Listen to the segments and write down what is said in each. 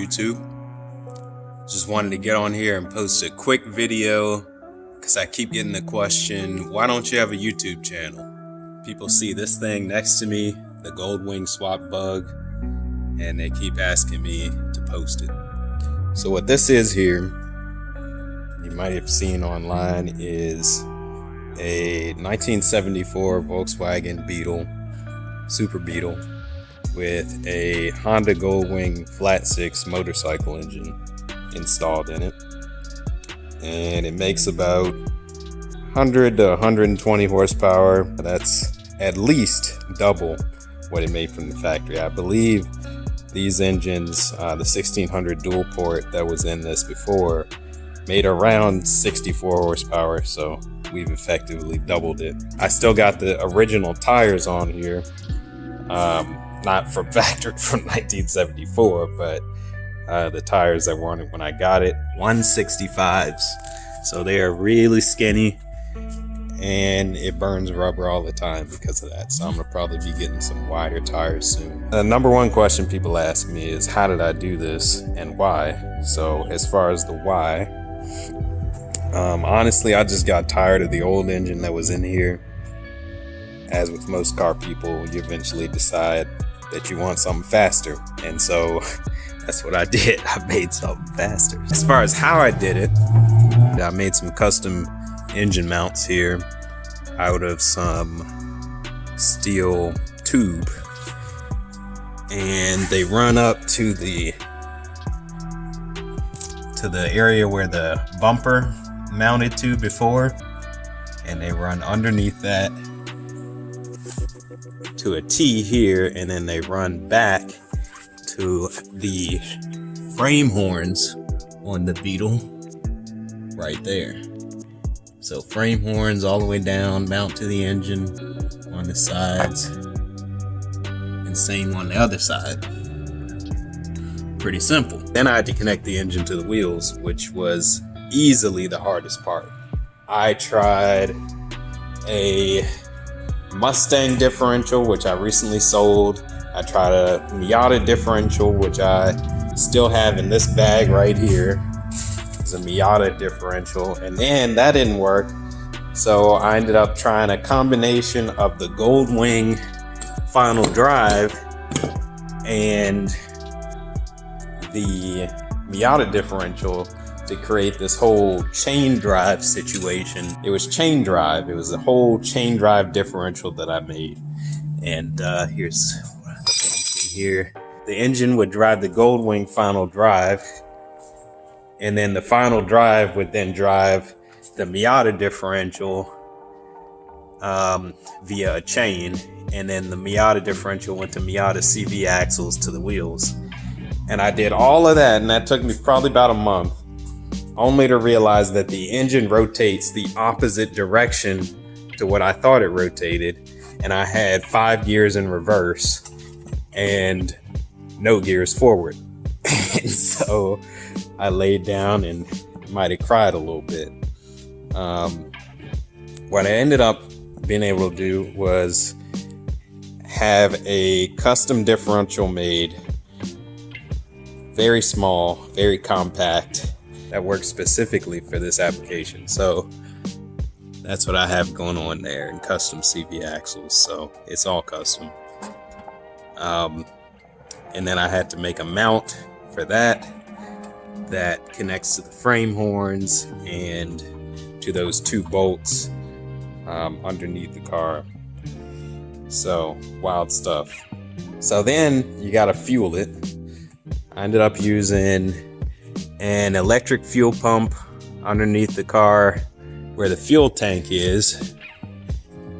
YouTube. Just wanted to get on here and post a quick video because I keep getting the question, why don't you have a YouTube channel? People see this thing next to me, the Goldwing Swap Bug, and they keep asking me to post it. So what this is here, you might have seen online, is a 1974 Volkswagen Beetle, Super Beetle, with a Honda Goldwing Flat-Six motorcycle engine installed in it. And it makes about 100 to 120 horsepower. That's at least double what it made from the factory. I believe these engines, the 1600 dual port that was in this before, made around 64 horsepower, so we've effectively doubled it. I still got the original tires on here, not from factory from 1974, but the tires that were on it when I got it, 165s. So they are really skinny, and it burns rubber all the time because of that. So I'm gonna probably be getting some wider tires soon. The number one question people ask me is, how did I do this and why? So as far as the why, honestly, I just got tired of the old engine that was in here. As with most car people, you eventually decide that you want something faster. And so that's what I did. I made something faster. As far as how I did it, I made some custom engine mounts here out of some steel tube. And they run up to the area where the bumper mounted to before, and they run underneath that to a T here, and then they run back to the frame horns on the Beetle right there. So frame horns all the way down, mount to the engine on the sides, and same on the other side. Pretty simple. Then I had to connect the engine to the wheels, which was easily the hardest part. I tried a Mustang differential, which I recently sold. I tried a Miata differential, which I still have in this bag right here. It's a Miata differential, and then that didn't work. So I ended up trying a combination of the Goldwing Final Drive and the Miata differential to create this whole chain drive situation. It was chain drive. It was a whole chain drive differential that I made. And here's the function here. The engine would drive the Goldwing Final Drive, and then the Final Drive would then drive the Miata differential via a chain, and then the Miata differential went to Miata CV axles to the wheels. And I did all of that, and that took me probably about a month, only to realize that the engine rotates the opposite direction to what I thought it rotated. And I had 5 gears in reverse and no gears forward. And so I laid down and might have cried a little bit. What I ended up being able to do was have a custom differential made, very small, very compact, that works specifically for this application. So that's what I have going on there, and custom CV axles. So it's all custom. And then I had to make a mount for that connects to the frame horns and to those two bolts underneath the car. So wild stuff. So then you gotta fuel it. I ended up using an electric fuel pump underneath the car where the fuel tank is,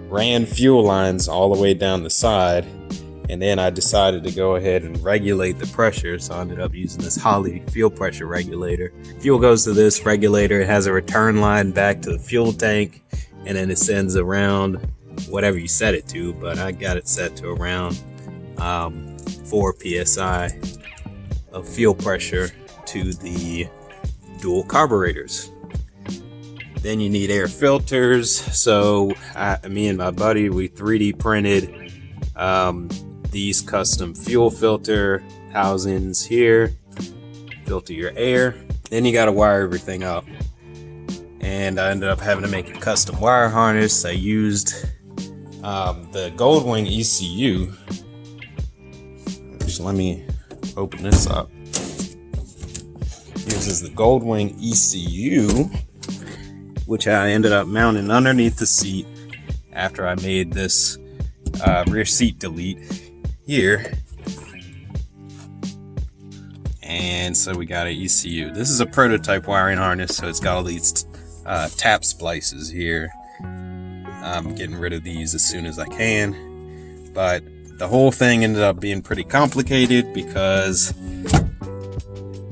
ran fuel lines all the way down the side, and then I decided to go ahead and regulate the pressure. So I ended up using this Holley fuel pressure regulator. Fuel goes to this regulator. It has a return line back to the fuel tank, and then it sends around whatever you set it to, but I got it set to around 4 psi of fuel pressure to the dual carburetors. Then you need air filters. So me and my buddy, we 3D printed these custom fuel filter housings here. filter your air. Then you got to wire everything up. And I ended up having to make a custom wire harness. I used the Goldwing ECU. Just let me open this up. This is the Goldwing ECU, which I ended up mounting underneath the seat after I made this rear seat delete here. And so we got an ECU. This is a prototype wiring harness, so it's got all these tap splices here. I'm getting rid of these as soon as I can, but the whole thing ended up being pretty complicated because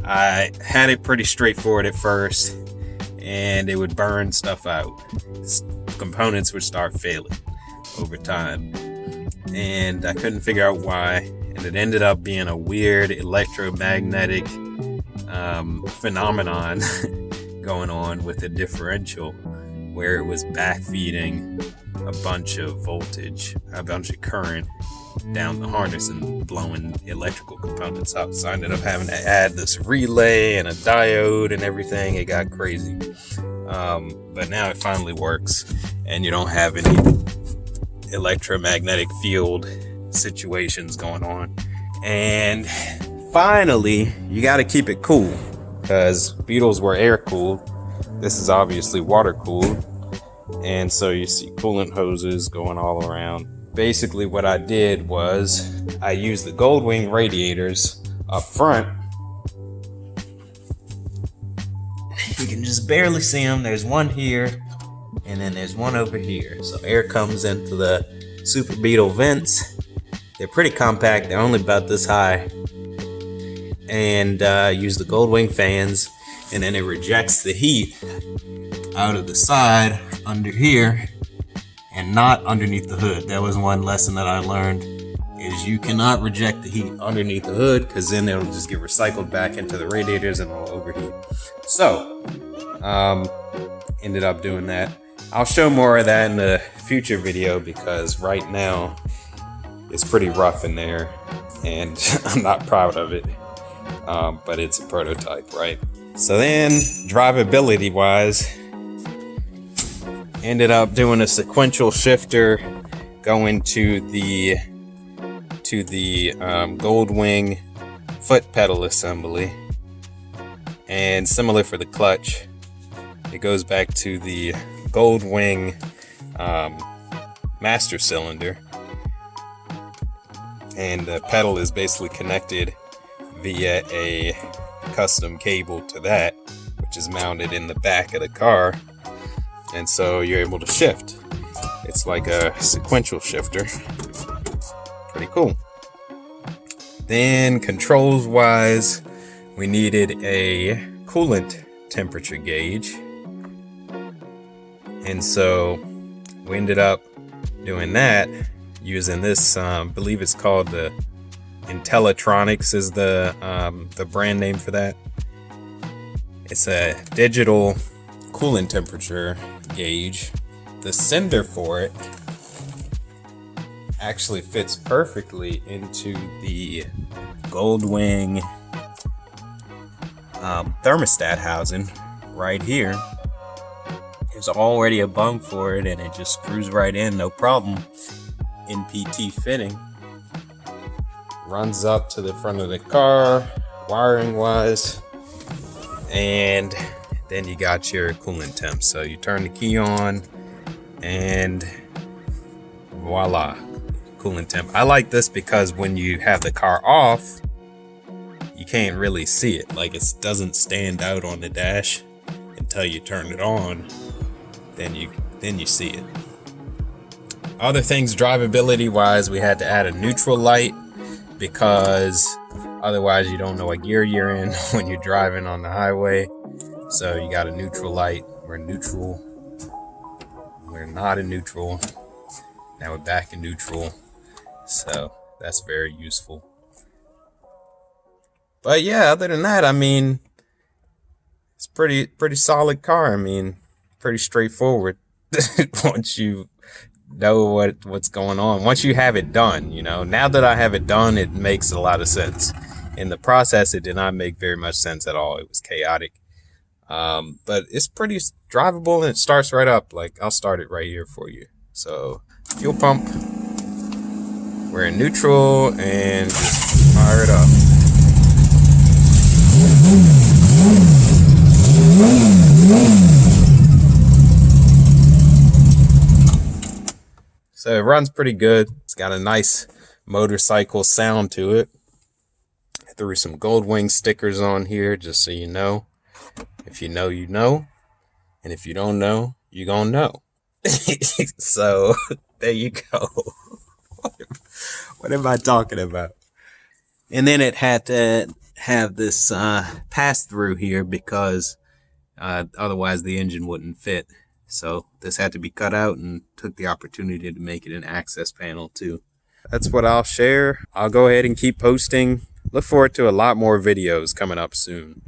I had it pretty straightforward at first, and it would burn stuff out. Components would start failing over time, and I couldn't figure out why. And it ended up being a weird electromagnetic phenomenon going on with the differential, where it was backfeeding a bunch of voltage, a bunch of current down the harness and blowing electrical components up. So I ended up having to add this relay and a diode and everything. It got crazy. But now it finally works, and you don't have any electromagnetic field situations going on. And finally, you got to keep it cool, because Beetles were air cooled. This is obviously water cooled, and so you see coolant hoses going all around. Basically what I did was I used the Goldwing radiators up front. You can just barely see them. There's one here, and then there's one over here. So air comes into the Super Beetle vents. They're pretty compact. They're only about this high. And use the Goldwing fans, and then it rejects the heat out of the side under here and not underneath the hood. That was one lesson that I learned, is you cannot reject the heat underneath the hood, because then it'll just get recycled back into the radiators and it'll overheat. So ended up doing that. I'll show more of that in the future video, because right now it's pretty rough in there and I'm not proud of it. But it's a prototype, right? So then, drivability wise, ended up doing a sequential shifter going to the Goldwing foot pedal assembly, and similar for the clutch, it goes back to the Goldwing master cylinder, and the pedal is basically connected via a custom cable to that, which is mounted in the back of the car, and so you're able to shift. It's like a sequential shifter. Pretty cool. Then controls wise, we needed a coolant temperature gauge, and so we ended up doing that using this, I believe it's called the Intellitronics is the brand name for that. It's a digital coolant temperature gauge. The sender for it actually fits perfectly into the Goldwing thermostat housing right here. There's already a bung for it, and it just screws right in, no problem. NPT fitting. Runs up to the front of the car, wiring wise, and then you got your coolant temp. So you turn the key on, and voila, coolant temp. I like this because when you have the car off, you can't really see it. Like, it doesn't stand out on the dash until you turn it on. Then you see it. Other things drivability wise, we had to add a neutral light, because otherwise you don't know what gear you're in when you're driving on the highway. So you got a neutral light. We're neutral. We're not in neutral. Now we're back in neutral. So that's very useful. But yeah, other than that, I mean, it's pretty solid car. I mean, pretty straightforward once you know what's going on. Once you have it done, you know. Now that I have it done, it makes a lot of sense. In the process, it did not make very much sense at all. It was chaotic. But it's pretty drivable, and it starts right up. Like, I'll start it right here for you. So, fuel pump. We're in neutral, and just fire it up. So it runs pretty good. It's got a nice motorcycle sound to it. I threw some Goldwing stickers on here just so you know. If you know, you know. And if you don't know, you gonna know. So there you go. What am I talking about? And then it had to have this pass through here because otherwise the engine wouldn't fit. So this had to be cut out, and took the opportunity to make it an access panel too. That's what I'll share. I'll go ahead and keep posting. Look forward to a lot more videos coming up soon.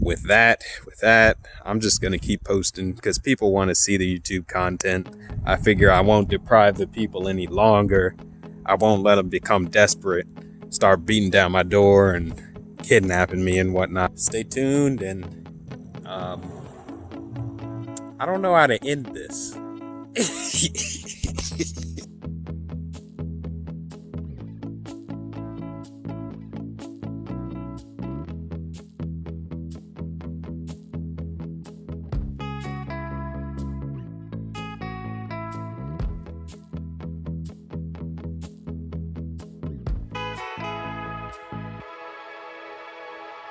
With that, I'm just going to keep posting because people want to see the YouTube content. I figure I won't deprive the people any longer. I won't let them become desperate, start beating down my door and kidnapping me and whatnot. Stay tuned, and I don't know how to end this.